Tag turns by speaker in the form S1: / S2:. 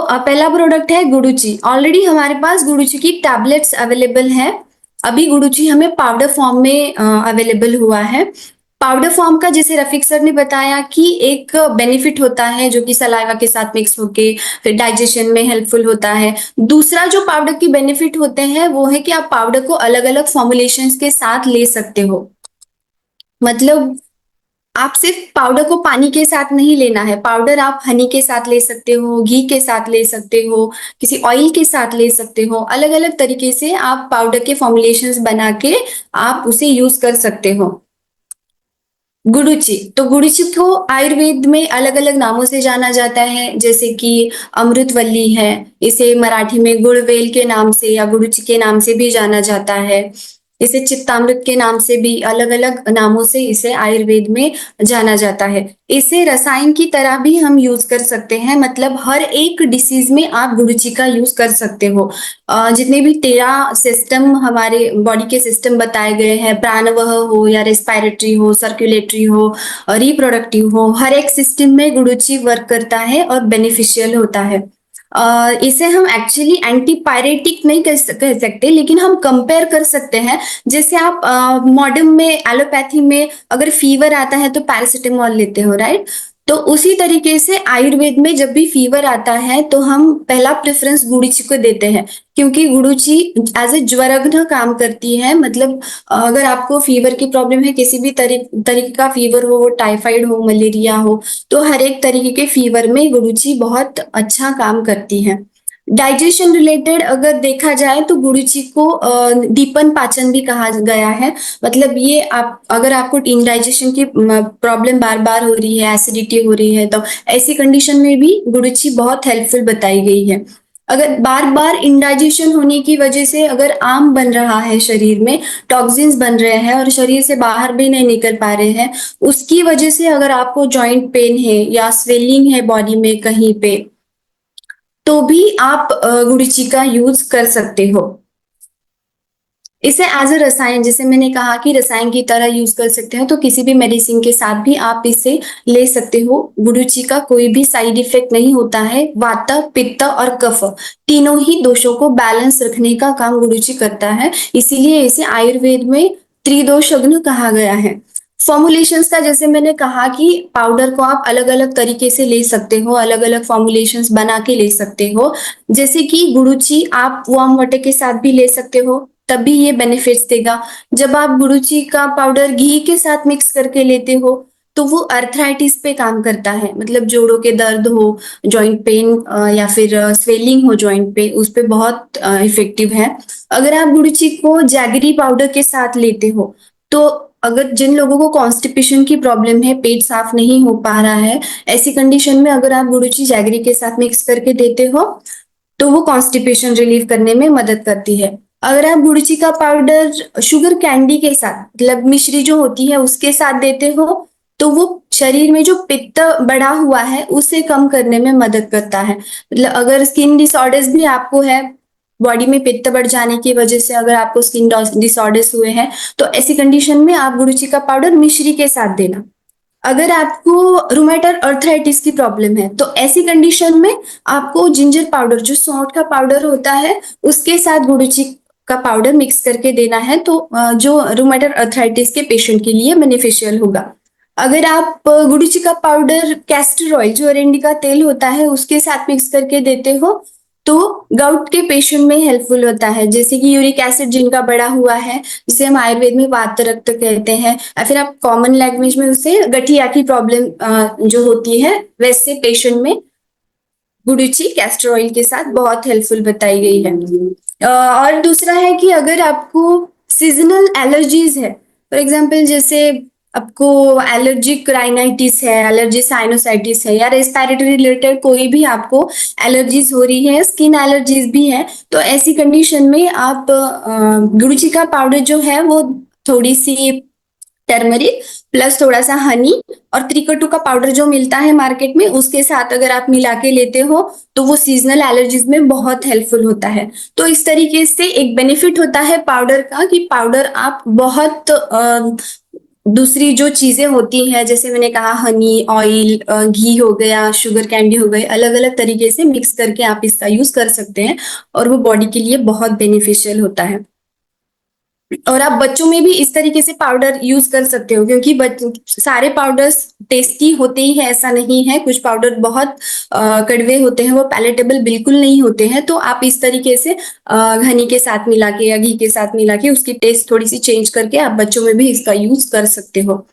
S1: पहला प्रोडक्ट है गुडुची। ऑलरेडी हमारे पास गुडुची की टैबलेट्स अवेलेबल है। अभी गुडुची हमें पाउडर फॉर्म में अवेलेबल हुआ है। पाउडर फॉर्म का जैसे रफीक सर ने बताया कि एक बेनिफिट होता है जो कि सलाइवा के साथ मिक्स होके फिर डाइजेशन में हेल्पफुल होता है। दूसरा जो पाउडर की बेनिफिट होते हैं वो है कि आप पाउडर को अलग अलग फॉर्मुलेशंस के साथ ले सकते हो। मतलब आप सिर्फ पाउडर को पानी के साथ नहीं लेना है, पाउडर आप हनी के साथ ले सकते हो, घी के साथ ले सकते हो, किसी ऑयल के साथ ले सकते हो। अलग अलग तरीके से आप पाउडर के फॉर्मुलेशंस बना के आप उसे यूज कर सकते हो। गुडुची, तो गुडुची को आयुर्वेद में अलग अलग नामों से जाना जाता है, जैसे कि अमृतवल्ली है, इसे मराठी में गुड़वेल के नाम से या गुडुची के नाम से भी जाना जाता है। इसे चित्तामृत के नाम से भी अलग अलग नामों से इसे आयुर्वेद में जाना जाता है। इसे रसायन की तरह भी हम यूज कर सकते हैं, मतलब हर एक डिसीज में आप गुडुची का यूज कर सकते हो। जितने भी 13 सिस्टम हमारे बॉडी के सिस्टम बताए गए हैं, प्राणवह हो या रेस्पिरेटरी हो, सर्कुलेटरी हो, रिप्रोडक्टिव हो, हर एक सिस्टम में गुडुची वर्क करता है और बेनिफिशियल होता है। इसे हम एक्चुअली एंटीपायरेटिक नहीं कह सकते, लेकिन हम कंपेयर कर सकते हैं। जैसे आप मॉडर्न में एलोपैथी में अगर फीवर आता है तो पैरासिटामोल लेते हो, राइट? तो उसी तरीके से आयुर्वेद में जब भी फीवर आता है तो हम पहला प्रेफरेंस गुडुची को देते हैं, क्योंकि गुडुची एज ए ज्वरघ्न काम करती है। मतलब अगर आपको फीवर की प्रॉब्लम है, किसी भी तरीके का फीवर हो, वो टाइफाइड हो, मलेरिया हो, तो हर एक तरीके के फीवर में गुडुची बहुत अच्छा काम करती है। डाइजेशन रिलेटेड अगर देखा जाए तो गुडुची को दीपन पाचन भी कहा गया है। मतलब ये आप अगर आपको इंडाइजेशन की प्रॉब्लम बार बार हो रही है, एसिडिटी हो रही है, तो ऐसी कंडीशन में भी गुडुची बहुत हेल्पफुल बताई गई है। अगर बार बार इंडाइजेशन होने की वजह से अगर आम बन रहा है, शरीर में टॉक्सिन्स बन रहे हैं और शरीर से बाहर भी नहीं निकल पा रहे हैं, उसकी वजह से अगर आपको जॉइंट पेन है या स्वेलिंग है बॉडी में कहीं पे, तो भी आप गुडुची का यूज कर सकते हो। इसे एज अ रसायन, जैसे मैंने कहा कि रसायन की तरह यूज कर सकते हो, तो किसी भी मेडिसिन के साथ भी आप इसे ले सकते हो। गुडुची का कोई भी साइड इफेक्ट नहीं होता है। वात, पित्त और कफ तीनों ही दोषों को बैलेंस रखने का काम गुडुची करता है, इसीलिए इसे आयुर्वेद में त्रिदोषज्ञ कहा गया है। फॉर्मुलेशंस का जैसे मैंने कहा कि पाउडर को आप अलग अलग तरीके से ले सकते हो, अलग अलग फॉर्मुलेशंस बना के ले सकते हो। जैसे कि गुडुची आप वार्म वाटर के साथ भी ले सकते हो, तभी ये बेनिफिट्स देगा। जब आप गुडुची का पाउडर घी के साथ मिक्स करके लेते हो तो वो अर्थराइटिस पे काम करता है, मतलब जोड़ों के दर्द हो, जॉइंट पेन या फिर स्वेलिंग हो जॉइंट पे, उस पे बहुत इफेक्टिव है। अगर आप गुडुची को जैगरी पाउडर के साथ लेते हो, तो अगर जिन लोगों को कॉन्स्टिपेशन की प्रॉब्लम है, पेट साफ नहीं हो पा रहा है, ऐसी कंडीशन में अगर आप गुडुची जैगरी के साथ मिक्स करके देते हो तो वो कॉन्स्टिपेशन रिलीव करने में मदद करती है। अगर आप गुड़ची का पाउडर शुगर कैंडी के साथ, मतलब मिश्री जो होती है उसके साथ देते हो, तो वो शरीर में जो पित्त बढ़ा हुआ है उसे कम करने में मदद करता है। मतलब अगर स्किन डिसऑर्डर्स भी आपको है, बॉडी में पित्त बढ़ जाने की वजह से अगर आपको स्किन डिसऑर्डर्स हुए हैं, तो ऐसी कंडीशन में आप गुड़ची का पाउडर मिश्री के साथ देना। अगर आपको रुमेटॉइड अर्थराइटिस की प्रॉब्लम है, तो ऐसी कंडीशन में आपको जिंजर पाउडर, जो सौंठ का पाउडर होता है, उसके साथ गुडुची का पाउडर मिक्स करके देना है, तो जो रुमेटॉइड अर्थराइटिस के पेशेंट के लिए बेनिफिशियल होगा। अगर आप गुडुची का पाउडर कैस्टर ऑयल, जो अरंडी का तेल होता है, उसके साथ मिक्स करके देते हो, तो गाउट के पेशेंट में हेल्पफुल होता है। जैसे कि यूरिक एसिड जिनका बढ़ा हुआ है, जिसे हम आयुर्वेद में वात रक्त कहते हैं, या फिर आप कॉमन लैंग्वेज में उसे गठिया की प्रॉब्लम जो होती है, वैसे पेशेंट में गुडुची कैस्टर ऑयल के साथ बहुत हेल्पफुल बताई गई है। और दूसरा है कि अगर आपको सीजनल एलर्जीज है, फॉर एग्जाम्पल जैसे आपको एलर्जिक राइनाइटिस है, एलर्जी साइनोसाइटिस है, या रेस्पिरेटरी रिलेटेड कोई भी आपको एलर्जीज हो रही है, स्किन एलर्जीज भी है, तो ऐसी कंडीशन में आप गुडुची का पाउडर जो है वो थोड़ी सी टर्मरिक प्लस थोड़ा सा हनी और त्रिकटु का पाउडर जो मिलता है मार्केट में, उसके साथ अगर आप मिला के लेते हो तो वो सीजनल एलर्जीज में बहुत हेल्पफुल होता है। तो इस तरीके से एक बेनिफिट होता है पाउडर का कि पाउडर आप बहुत दूसरी जो चीजें होती हैं, जैसे मैंने कहा हनी, ऑयल, घी हो गया, शुगर कैंडी हो गए, अलग अलग तरीके से मिक्स करके आप इसका यूज कर सकते हैं और वो बॉडी के लिए बहुत बेनिफिशियल होता है। और आप बच्चों में भी इस तरीके से पाउडर यूज कर सकते हो, क्योंकि सारे पाउडर्स टेस्टी होते ही है ऐसा नहीं है, कुछ पाउडर बहुत कड़वे होते हैं, वो पैलेटेबल बिल्कुल नहीं होते हैं। तो आप इस तरीके से हनी के साथ मिला के या घी के साथ मिला के उसकी टेस्ट थोड़ी सी चेंज करके आप बच्चों में भी इसका यूज कर सकते हो।